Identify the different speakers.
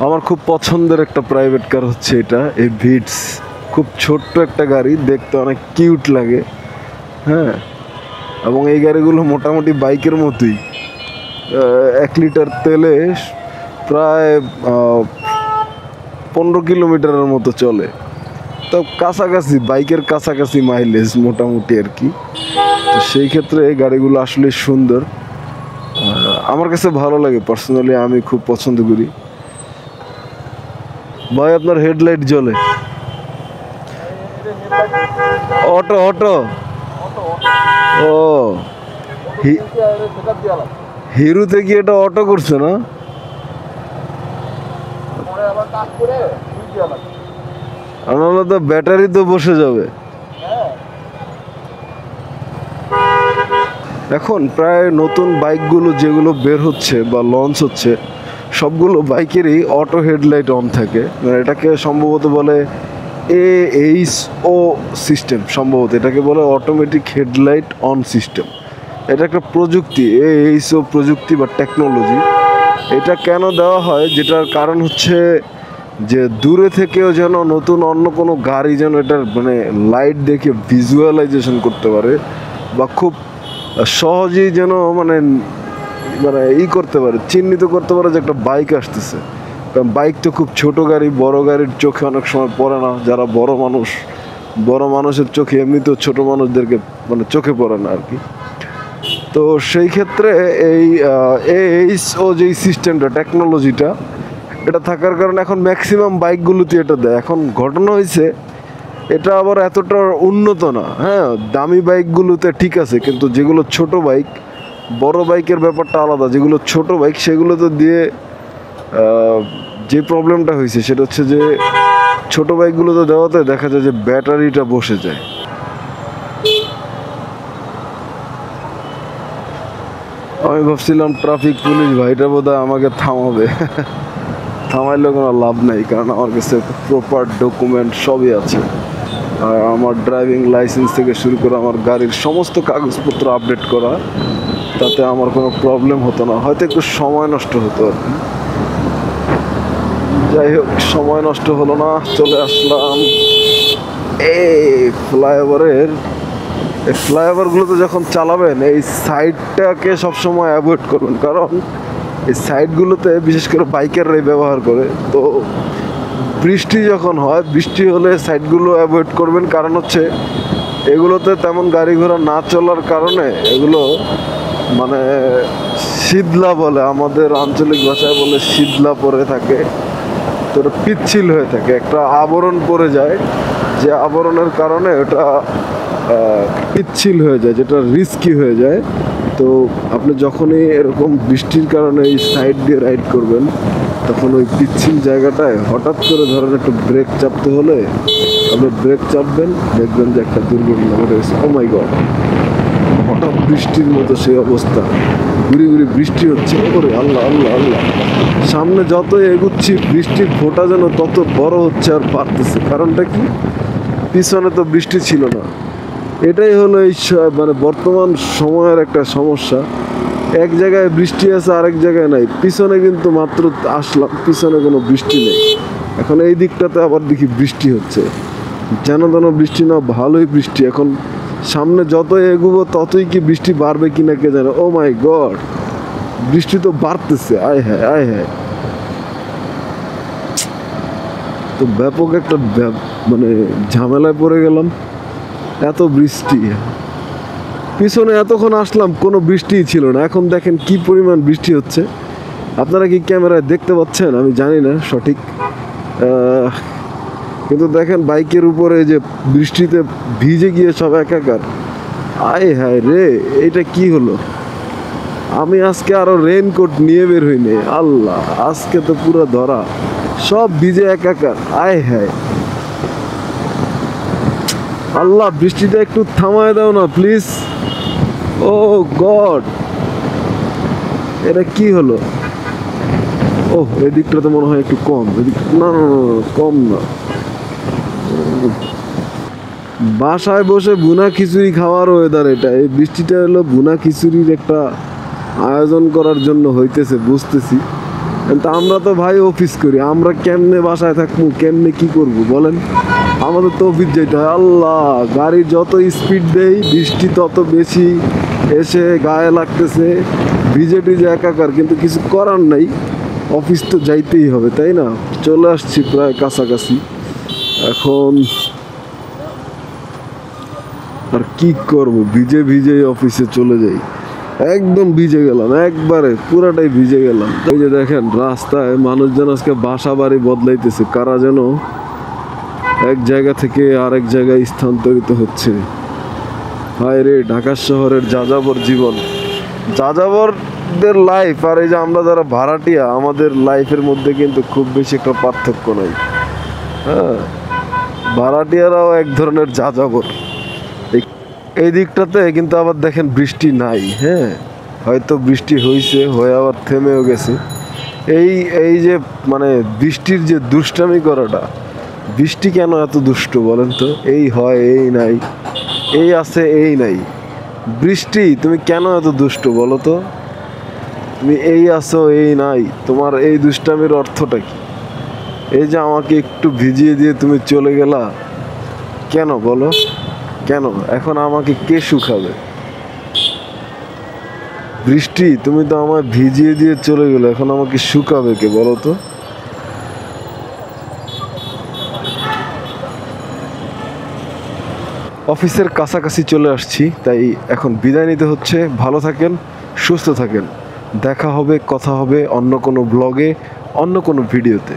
Speaker 1: আমার খুব পছন্দের একটা প্রাইভেট কার হচ্ছে এটা, এই ভিটস। খুব ছোট্ট একটা গাড়ি, দেখতে অনেক কিউট লাগে। হ্যাঁ, এবং এই গাড়িগুলো মোটামুটি বাইকের মতোই। 1 লিটার তেলে প্রায় 15 কিলোমিটারের মতো চলে। তো কাছাকাছি, বাইকের কাছাকাছি মাইলেজ মোটামুটি আর কি। তো সেই ক্ষেত্রে এই গাড়িগুলো আসলে সুন্দর, আমার কাছে ভালো লাগে পার্সোনালি, আমি খুব পছন্দ করি। ভাই আপনার হেডলাইট জ্বলে? অটো অটো ও, হিরোতে কি এটা অটো করছে না? নাহলে তো ব্যাটারি তো বসে যাবে। এখন প্রায় নতুন বাইকগুলো যেগুলো বের হচ্ছে বা লঞ্চ হচ্ছে, সবগুলো বাইকেরই অটো হেডলাইট অন থাকে। এটাকে সম্ভবত বলে AHO সিস্টেম, সম্ভবত এটাকে বলে অটোমেটিক হেডলাইট অন সিস্টেম। এটা একটা প্রযুক্তি, AHO প্রযুক্তি বা টেকনোলজি। এটা কেন দেওয়া হয়, যেটার কারণ হচ্ছে যে দূরে থেকেও যেন নতুন অন্য কোনো গাড়ি যেন এটার মানে লাইট দেখে ভিজুয়ালাইজেশন করতে পারে, বা খুব সহজেই যেন মানে মানে করতে পারে, চিহ্নিত করতে পারে যে একটা বাইক আসতেছে। কারণ বাইক তো খুব ছোট গাড়ি, বড় গাড়ির চোখে অনেক সময় পড়ে না। যারা বড় মানুষ, বড় মানুষের চোখে এমনিতেও ছোট মানুষদেরকে মানে চোখে পড়ে না আর কি। তো সেই ক্ষেত্রে যেই সিস্টেমটা, টেকনোলজিটা, এটা থাকার কারণে এখন ম্যাক্সিমাম বাইকগুলোতে এটা দেয়। এখন ঘটনা হয়েছে, এটা আবার এতটা উন্নত না। হ্যাঁ, দামি বাইকগুলোতে ঠিক আছে, কিন্তু যেগুলো ছোট বাইক, বড় বাইকের ব্যাপারটা আলাদা। যেগুলো ছোট বাইক সেগুলোতে দিয়ে যে প্রবলেমটা হয়েছে সেটা হচ্ছে যে ছোট বাইকগুলোতে দেওয়াতে দেখা যায় যে ব্যাটারিটা বসে যায়। আমি ভাবছিলাম ট্রাফিক পুলিশ ভাইটা বোধহয় আমাকে থামাবে। থামাইলে কোনো লাভ নাই, কারণ আমার কাছে প্রপার ডকুমেন্ট সবই আছে। আর আমার ড্রাইভিং লাইসেন্স থেকে শুরু করে আমার গাড়ির সমস্ত কাগজপত্র আপডেট করা, তাতে আমার কোনো প্রবলেম হতো না। হয়তো একটু সময় নষ্ট হতো আর কি। যাই হোক, সময় নষ্ট হলো না, চলে আসলাম এই ফ্লাইওভারের। এই ফ্লাইওভারগুলোতে যখন চালাবেন, এই সাইডটাকে সবসময় অ্যাভয়েড করবেন, কারণ এই সাইডগুলোতে বিশেষ করে বাইকাররাই ব্যবহার করে। তো বৃষ্টি যখন হয়, বৃষ্টি হলে সাইডগুলো অ্যাভয়েড করবেন, কারণ হচ্ছে এগুলোতে তেমন গাড়ি ঘোড়া না চলার কারণে এগুলো মানে শীতলা বলে, আমাদের আঞ্চলিক ভাষায় বলে শীতলা পরে থাকে। তো ওটা পিচ্ছিল হয়ে থাকে, একটা আবরণ পড়ে যায়, যে আবরণের কারণে ওটা পিচ্ছিল হয়ে যায়, যেটা রিস্কি হয়ে যায়। তো আপনি যখনই এরকম বৃষ্টির কারণে এই সাইড দিয়ে রাইড করবেন, তখন ওই পিচ্ছিল জায়গাটায় হঠাৎ করে ধরেন একটু ব্রেক চাপতে হলে আপনি ব্রেক চাপবেন, দেখবেন যে একটা দুর্ঘটনা ঘটে গেছে। ও মাই গড, হঠাৎ বৃষ্টির মতো সেই অবস্থা, ঘুরি ঘুরি বৃষ্টি হচ্ছে। ওরে আল্লাহ আল্লাহ আল্লাহ, সামনে যত এগুচ্ছি বৃষ্টির ফোঁটা যেন তত বড় হচ্ছে আর পারতেছে। কারণটা কি? পিছনে তো বৃষ্টি ছিল না। এটাই হলো এই মানে বর্তমান সময়ের একটা সমস্যা। এক জায়গায় বৃষ্টি আছে, আরেক জায়গায় নাই। পিছনে কিন্তু মাত্র আসলাম, পিছনে কোনো বৃষ্টি নেই। এখন এই দিকটাতে আবার দেখি বৃষ্টি হচ্ছে, যেন তেন বৃষ্টি না, ভালোই বৃষ্টি। এখন সামনে যত এগুবো ততই কি বৃষ্টি বাড়বে কিনা কে জানে। ও মাই গড, বৃষ্টি তো বাড়তেছে, আয় হ্যাঁ আয় হ্যাঁ। তো ব্যাপক একটা মানে ঝামেলায় পড়ে গেলাম, এত বৃষ্টি। পিছনে এতক্ষণ আসলাম কোনো বৃষ্টিই ছিল না, এখন দেখেন কি পরিমাণ বৃষ্টি হচ্ছে। আপনারা কি ক্যামেরায় দেখতে পাচ্ছেন আমি জানি না সঠিক, কিন্তু দেখেন বাইকের উপরে যে বৃষ্টিতে ভিজে গিয়ে সব একাকার। আয় হায় রে, এটা কি হলো? আমি আজকে আরো রেইনকোট নিয়ে বের হইনি। আল্লাহ, আজকে তো পুরো ধরা, সব ভিজে একাকার। আয় হায় আল্লাহ, বৃষ্টিটা একটু থামায় দাও না প্লিজ। ও গড, এটা কি হলো? ও, এদিকটা তো মনে হয় একটু কম। এদিক না না না, কম না। বাসায় বসে ভুনা খিচুড়ি খাওয়ার ওয়েদার এটা। এই বৃষ্টিটা হলো ভুনা খিচুড়ির একটা আয়োজন করার জন্য হইতেছে, বুঝতেছি। কিন্তু আমরা তো ভাই অফিস করি, আমরা কেমনে বাসায় থাকবো, কেমনে কি করব বলেন? আমাদের তো অফিস যেতে হয়। আল্লাহ, গাড়ি যত স্পিড দেই বৃষ্টি তত বেশি এসে গায়ে লাগতেছে, ভিজে টিজে একাকার, কিন্তু কিছু করার নাই, অফিস তো যাইতেই হবে, তাই না? চলে আসছি প্রায় কাছাকাছি। এখন আর কি করব, ভিজে ভিজে অফিসে চলে যাই। একদম ভিজে গেলাম, একবারে পুরাটাই ভিজে গেলাম। এই যে দেখেন রাস্তায় মানুষজন আজকে বাসা বাড়ি বদলাইতেছে, কারা যেন এক জায়গা থেকে আরেক জায়গায় স্থানান্তরিত হচ্ছে। হায় রে, ঢাকা শহরের যাযাবর জীবন, যাযাবরদের লাইফ আর এই যে আমরা যারা ভাড়াটিয়া, আমাদের লাইফের মধ্যে কিন্তু খুব বেশি একটা পার্থক্য নাই। হ্যাঁ, ভাড়াটিয়ারাও এক ধরনের যাযাবর। এই দিকটাতে কিন্তু আবার দেখেন বৃষ্টি নাই। হ্যাঁ, হয়তো বৃষ্টি হয়েছে, হয়ে আবার থেমেও গেছে। এই এই যে মানে বৃষ্টির যে দুষ্টামি করাটা, বৃষ্টি কেন এত দুষ্ট বলেন তো? এই হয়, এই নাই, এই আছে, এই নাই। বৃষ্টি তুমি কেন এত দুষ্ট বলো তো? তুমি এই আছো, এই নাই, তোমার এই দুষ্টামির অর্থটা কি? এই যে আমাকে একটু ভিজিয়ে দিয়ে তুমি চলে গেলা, কেন বলো? কেন? এখন আমাকে কে শুকাবে? বৃষ্টি, তুমি তো আমায় ভিজিয়ে দিয়ে চলে গেলে, এখন আমাকে শুকাবে কে বলো তো? অফিসের কাছাকাছি চলে আসছি, তাই এখন বিদায় নিতে হচ্ছে। ভালো থাকেন, সুস্থ থাকেন। দেখা হবে, কথা হবে অন্য কোনো ব্লগে, অন্য কোনো ভিডিওতে।